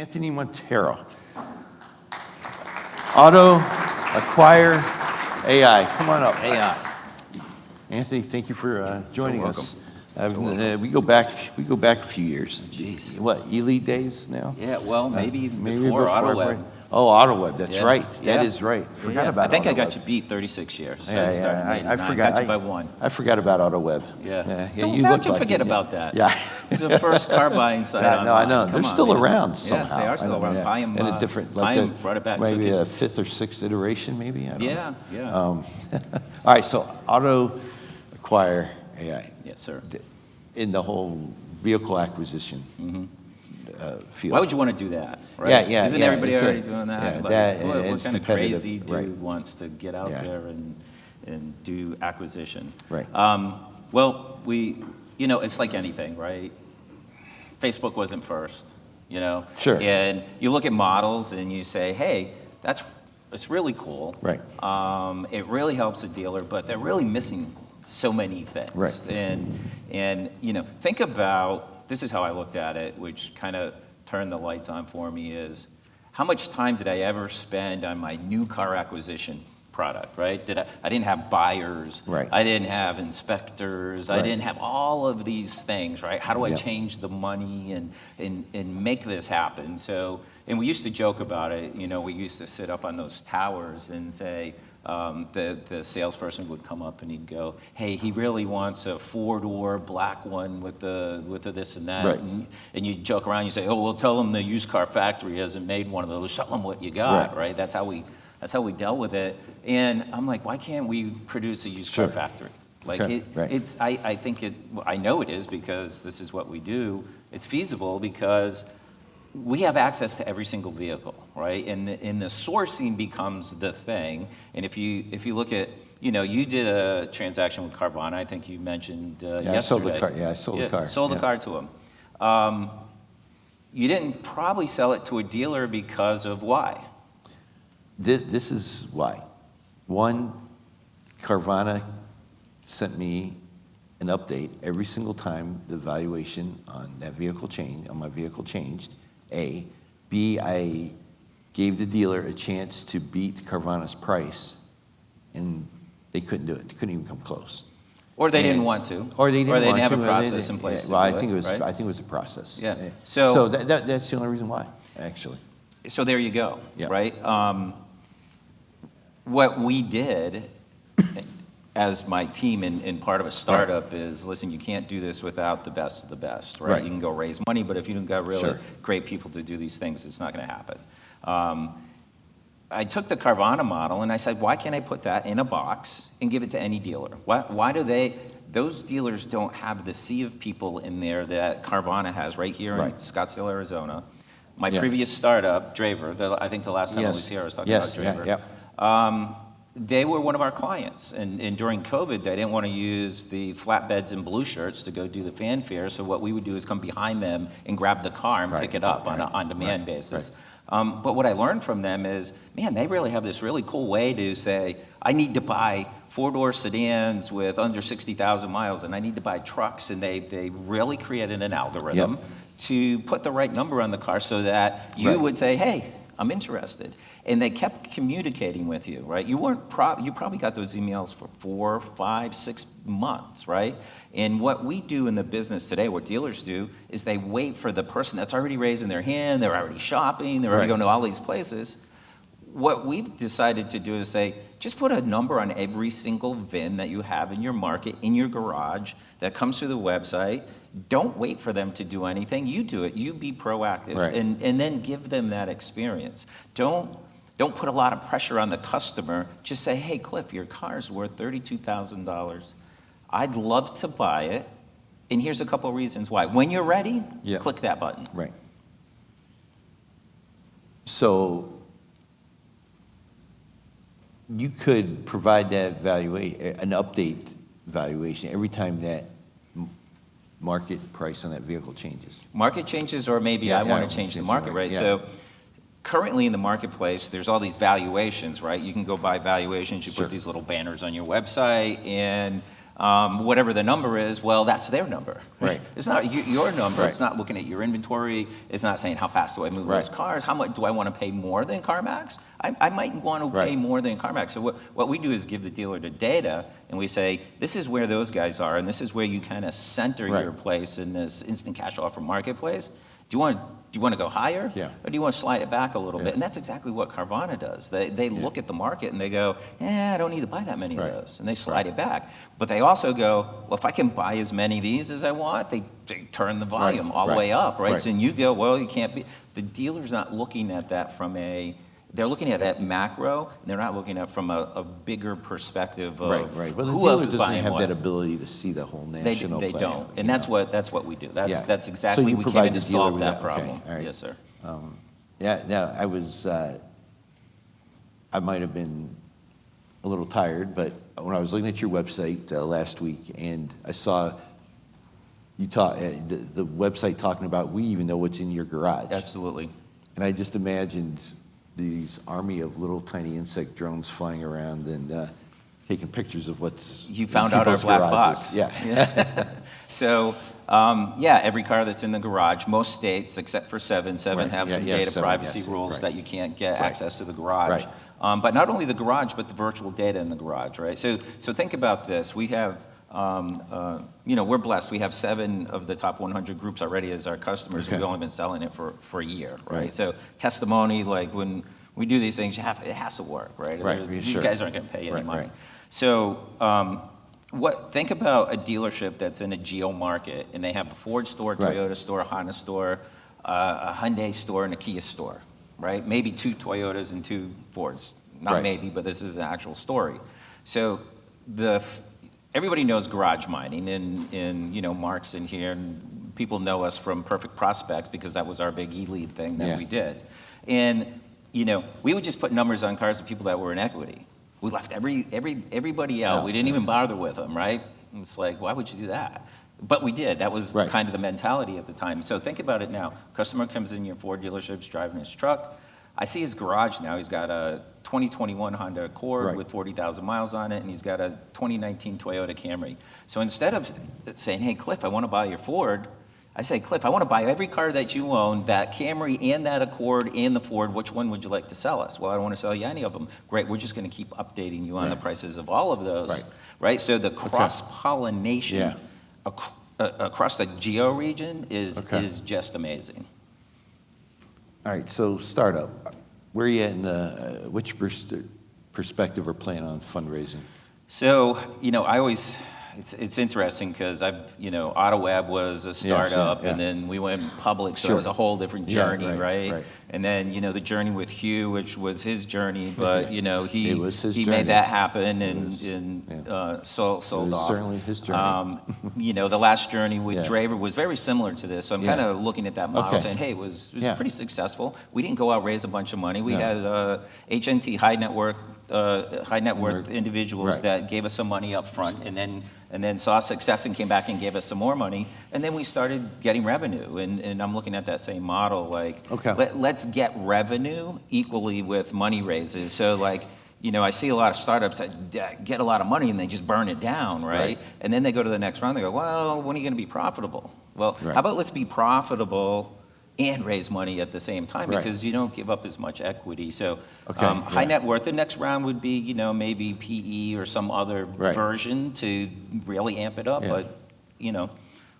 Anthony Monteiro. Auto Acquire AI. Come on up. AI. Anthony, thank you for joining us. We go back a few years. Jeez. What, Elite days now? Yeah, well, maybe even before Autovate. Oh, Autovate, that's Yeah. right. That Yeah. is right. Forgot about I think Autovate. I got you beat 36 years. Yeah, I forgot. Got you by one. I forgot about Autoweb. Yeah. You Don't look like forget it, about that. Yeah. It's the first car buying site online. No, I know. Come They're on, still man. around somehow. Yeah, they are still around. Yeah. In a different, like Payam brought it back. maybe a fifth or sixth iteration, maybe. I don't know. Yeah. All right, so Auto Acquire AI. Yes, sir. In the whole vehicle acquisition field. Why would you want to do that? Right? Yeah. Isn't everybody already doing that? Yeah, Like, what kind of crazy right. dude wants to get out there and do acquisition? Right. Well, it's like anything, right? Facebook wasn't first, Sure. And you look at models and you say, hey, it's really cool. Right. It really helps a dealer, but they're really missing so many things. Right. And think about, this is how I looked at it, which kind of turned the lights on for me, is how much time did I ever spend on my new car acquisition product, right? I didn't have buyers. Right. I didn't have inspectors. Right. I didn't have all of these things, right? How do I change the money and make this happen? So, and we used to joke about it, we used to sit up on those towers and say, the salesperson would come up and he'd go, hey, he really wants a 4-door black one with the this and that. Right. And you joke around, you say, oh, well, tell him the used car factory hasn't made one of those. Tell him what you got, right? That's how we dealt with it. And I'm like, why can't we produce a used car factory? Like it's, I think I know it is because this is what we do. It's feasible because we have access to every single vehicle, right? And the sourcing becomes the thing. And if you look at, you did a transaction with Carvana. I think you mentioned yesterday. I sold the car. Yeah, I sold the car. Sold the car to him. You didn't probably sell it to a dealer because of why? This is why. One, Carvana sent me an update every single time the valuation on that vehicle on my vehicle changed. A. B, I gave the dealer a chance to beat Carvana's price, and they couldn't do it. They couldn't even come close. Or they didn't want to. Or they didn't have a process in place. Well, I think right? it was a process. Yeah. So that's the only reason why, actually. So there you go. Yeah. Right. What we did as my team in part of a startup is, listen, you can't do this without the best of the best, right? You can go raise money, but if you don't got really great people to do these things, it's not going to happen. I took the Carvana model and I said, why can't I put that in a box and give it to any dealer? Why do those dealers don't have the sea of people in there that Carvana has right here in Scottsdale, Arizona. My previous startup, Draver, I think the last time I was here, I was talking about Draver. They were one of our clients, and during COVID, they didn't want to use the flatbeds and blue shirts to go do the fanfare, so what we would do is come behind them and grab the car and pick it up on an on-demand basis. But what I learned from them is, man, they really have this really cool way to say, I need to buy 4-door sedans with under 60,000 miles, and I need to buy trucks, and they really created an algorithm to put the right number on the car so that you would say, hey, I'm interested. And they kept communicating with you, right? You probably got those emails for 4, 5, 6 months, right? And what we do in the business today, what dealers do, is they wait for the person that's already raising their hand, they're already shopping, they're already going to all these places. What we've decided to do is say, just put a number on every single VIN that you have in your market, in your garage, that comes through the website. Don't wait for them to do anything. You do it. You be proactive, and then give them that experience. Don't put a lot of pressure on the customer. Just say, hey, Cliff, your car's worth $32,000. I'd love to buy it, and here's a couple of reasons why. When you're ready, click that button. Right. So you could provide that an update valuation every time that market price on that vehicle changes. Market changes, or maybe I want to change the market, right? So currently in the marketplace, there's all these valuations, right? You can go buy valuations, you put these little banners on your website, and whatever the number is, well, that's their number. Right. It's not your number. Right. It's not looking at your inventory. It's not saying how fast do I move those cars. How much do I want to pay more than CarMax? I might want to pay more than CarMax. So what we do is give the dealer the data, and we say, this is where those guys are, and this is where you kind of center your place in this instant cash offer marketplace. Do you want to go higher, or do you want to slide it back a little bit? And that's exactly what Carvana does. They look at the market and they go, I don't need to buy that many of those, and they slide it back. But they also go, well, if I can buy as many of these as I want, they turn the volume all the way up, right? So then you go, well, you can't be. The dealer's not looking at that from they're looking at that macro, and they're not looking at from a bigger perspective of Well, who else is doesn't buying have what. that ability to see the whole national They play don't, out, and that's what we do. That's So exactly, you we provide came in the to dealer solve with that that. Okay, problem. all right. Yes, sir. I was, I might have been a little tired, but when I was looking at your website last week, and I saw you the website talking about, we even know what's in your garage. Absolutely. And I just imagined these army of little tiny insect drones flying around and taking pictures of what's You in found out our people's black garages. box. Yeah. So, every car that's in the garage, most states, except for seven have some data privacy rules that you can't get access to the garage. But not only the garage, but the virtual data in the garage, right? So think about this. We have, we're blessed. We have 7 of the top 100 groups already as our customers. We've only been selling it for a year, right? So testimony, like when we do these things, it has to work, right? These guys aren't going to pay any money. So think about a dealership that's in a geo market, and they have a Ford store, Toyota store, a Honda store, a Hyundai store, and a Kia store, right? Maybe 2 Toyotas and 2 Fords. Not maybe, but this is an actual story. So everybody knows garage mining, and Mark's in here, and people know us from Perfect Prospects because that was our big e-lead thing that we did. And we would just put numbers on cars of people that were in equity. We left everybody out. We didn't even bother with them, right? It's like, why would you do that? But we did. That was kind of the mentality at the time. So think about it now. Customer comes in your Ford dealerships driving his truck. I see his garage now. He's got a 2021 Honda Accord with 40,000 miles on it, and he's got a 2019 Toyota Camry. So instead of saying, hey, Cliff, I want to buy your Ford, I say, Cliff, I want to buy every car that you own, that Camry and that Accord and the Ford. Which one would you like to sell us? Well, I don't want to sell you any of them. Great, we're just going to keep updating you on the prices of all of those. Right? So the cross-pollination across the geo region is just amazing. All right, so startup. Where are you at in which perspective or plan on fundraising? So, I always, it's interesting because AutoWeb was a startup, and then we went public, so it was a whole different journey, right? And then, the journey with Hugh, which was his journey, but, he made that happen and sold off. It was certainly his journey. The last journey with Draver was very similar to this, so I'm kind of looking at that model saying, hey, it was pretty successul. We didn't go out raise a bunch of money. We had HNT, high net worth individuals that gave us some money up front, and then saw success and came back and gave us some more money, and then we started getting revenue. And I'm looking at that same model, like let's get revenue equally with money raises. So I see a lot of startups that get a lot of money and they just burn it down, right? And then they go to the next round. They go, well, when are you going to be profitable? Well, how about let's be profitable and raise money at the same time, because you don't give up as much equity. So high net worth, the next round would be, maybe PE or some other version to really amp it up. But,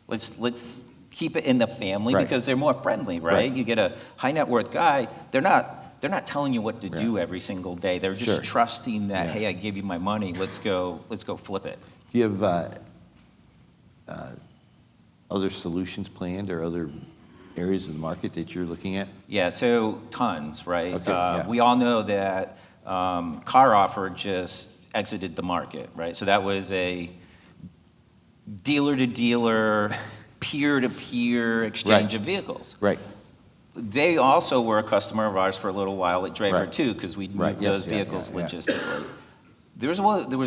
let's keep it in the family because they're more friendly, right? You get a high net worth guy, they're not telling you what to do every single day. They're just trusting that, hey, I gave you my money, let's go flip it. Do you have other solutions planned or other areas of the market that you're looking at? Yeah, so tons, right? We all know that CarOffer just exited the market, right? So that was a dealer-to-dealer, peer-to-peer exchange of vehicles. Right. They also were a customer of ours for a little while at Draver too, because we moved those vehicles logistically. There was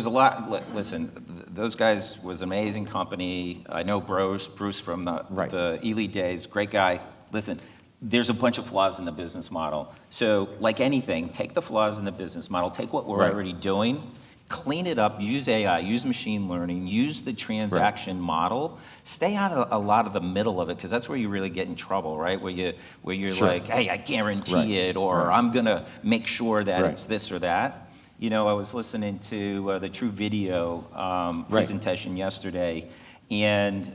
a lot. Listen, those guys was an amazing company. I know Bruce from the Elite days, great guy. Listen, there's a bunch of flaws in the business model. So, like anything, take the flaws in the business model, take what we're already doing, clean it up, use AI, use machine learning, use the transaction model. Stay out of a lot of the middle of it, because that's where you really get in trouble, right? Where you're Sure. like, hey, I guarantee Right. it, or Right. I'm gonna make sure that Right. it's this or that. You know, I was listening to the True Video Right. presentation yesterday, and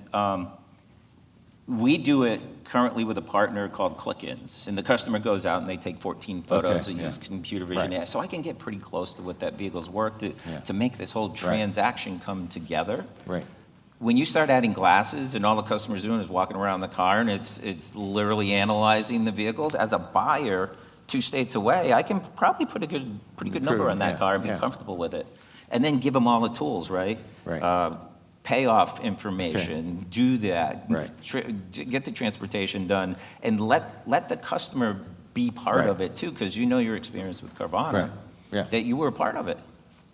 we do it currently with a partner called Click-ins, and the customer goes out and they take 14 photos Okay, and yeah. use computer vision. Right. AI. So I can get pretty close to what that vehicle's worth to, Yeah. to make this whole transaction come together. Right. When you start adding glasses and all the customer's doing is walking around the car and it's literally analyzing the vehicles, as a buyer 2 states away, I can probably put a pretty good number on that Yeah, car and be yeah. comfortable with it. And then give them all the tools, right? Right. Payoff information, do that, Right. Get the transportation done, and let the customer be part Right. of it too, because you know your experience with Carvana, Right. Yeah. that you were a part of it,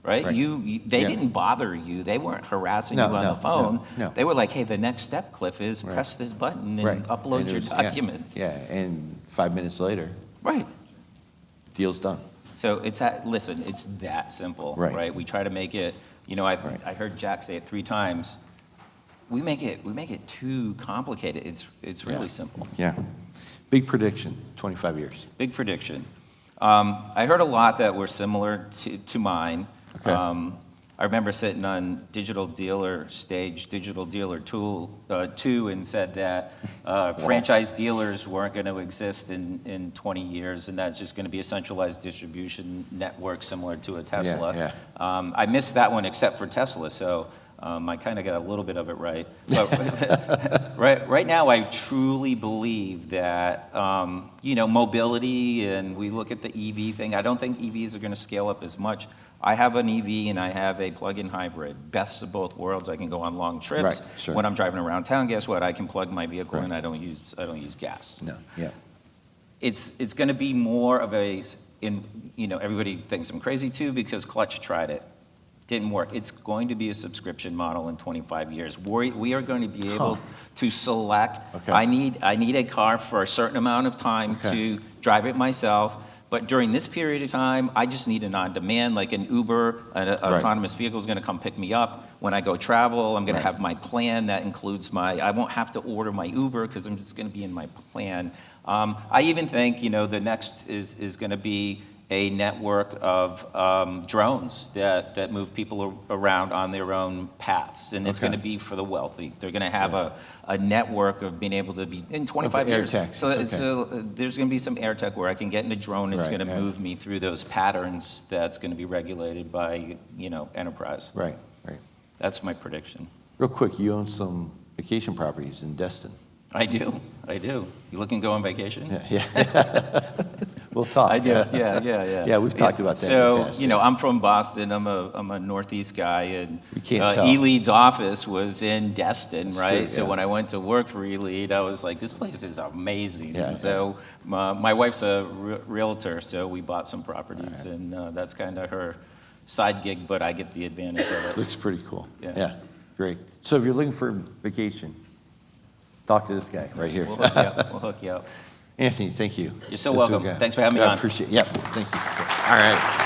right? Right. They Yeah. didn't bother you, they weren't harassing No, you on no, the phone. no, no. They were like, hey, the next step, Cliff, is Right. press this button and Right. upload And it your was- yeah. documents. Yeah, and 5 minutes later, Right. deal's done. So it's listen, it's that simple, Right. right? We try to make it, you know, I Right. heard Jack say it 3 times. We make it too complicated. It's really Yeah. simple. Yeah. Big prediction, 25 years. Big prediction. I heard a lot that were similar to mine. Okay. I remember sitting on Digital Dealer stage, Digital Dealer Tool 2, and said that franchise dealers weren't going to exist in 20 years, and that's just going to be a centralized distribution network similar to a Tesla. yeah. I missed that one except for Tesla, so I kind of got a little bit of it right. But right now, I truly believe that, you know, mobility, and we look at the EV thing. I don't think EVs are going to scale up as much. I have an EV and I have a plug-in hybrid. Best of both worlds. I can go on long trips. Right, sure. When I'm driving around town, guess what? I can plug my vehicle Right. in. I don't use gas. No, yeah. It's going to be more of you know, everybody thinks I'm crazy too, because Clutch tried it. Didn't work. It's going to be a subscription model in 25 years. We are going to be able to select, Okay. I need a car for a certain amount of time Okay. to drive it myself, but during this period of time, I just need an on-demand, like an Uber, an autonomous vehicle is going to come pick me up. When I go travel, I'm going Right. to have my plan that includes I won't have to order my Uber because I'm just going to be in my plan. I even think, you know, the next is going to be a network of drones that move people around on their own paths, and it's Okay. going to be for the wealthy. They're going to have a network of being able to be in 25 air years. taxis, So okay. there's going to be some air tech where I can get in a drone. It's Right, going to yeah. move me through those patterns. That's going to be regulated by, you know, enterprise. Right, right. That's my prediction. Real quick, you own some vacation properties in Destin. I do. You looking to go on vacation? Yeah. We'll talk. I do. Yeah. Yeah, we've talked about that in So, the past, you know, yeah. I'm from Boston. I'm a Northeast guy, and You can't tell. E-Lead's office was in Destin, It's right? true, So yeah. when I went to work for E-Lead, I was like, this place is amazing. Yeah, And so my wife's a realtor, so we bought some properties, and that's kind of her side gig, but I get the advantage of it. Looks pretty cool. Yeah. Yeah, great. So if you're looking for vacation, talk to this guy right here. We'll hook you up. Anthony, thank you. You're so This was welcome. good. Thanks for having me I on. appreciate it. Yeah, thank you. All right.